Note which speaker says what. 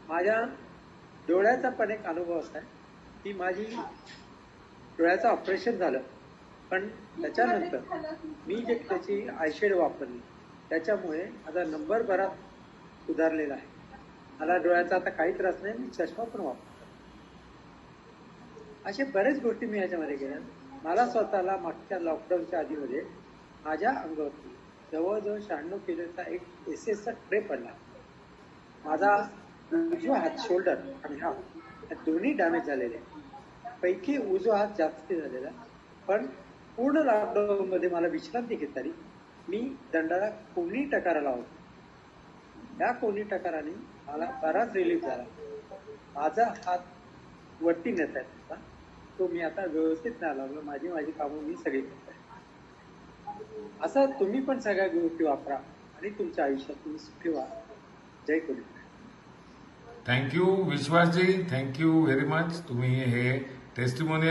Speaker 1: माझ्या डोळ्याचा पण एक अनुभव असा आहे की माझी डोळ्याचं ऑपरेशन झालं, पण त्याच्यानंतर मी जे त्याची आयशेड वापरली त्याच्यामुळे माझा नंबर बराच सुधारलेला आहे. मला डोळ्याचा आता काही त्रास नाही, मी चष्मा पण वापरतो. अशा बऱ्याच गोष्टी मी याच्यामध्ये केल्या. मला स्वतःला मागच्या लॉकडाऊनच्या आधीमध्ये माझ्या अंगावरती जवळजवळ 96 किलोचा एक एसएसचा ट्रे पडला. माझा उजवा हात शोल्डर आणि हात दोन्ही डॅमेज झालेले. पैकी उजवा हात जास्त झालेला, पण पूर्ण लॉकडाऊन मध्ये मला विश्रांती घेतली. मी दंडाला कोणी टकारा लावतो. त्या कोणी टकाराने मला बराच रिलीफ झाला. माझा हात वरती नेता येत होता, तो मी आता व्यवस्थित नाही लागलो. माझी कामं मी सगळी करतोय. असं तुम्ही पण सगळ्या गोष्टी वापरा आणि तुमच्या आयुष्यात तुम्ही सुखी व्हा. जय कोणी.
Speaker 2: Thank you Vishwasji, thank you very much. तुम्ही हे टेस्टिमोनियल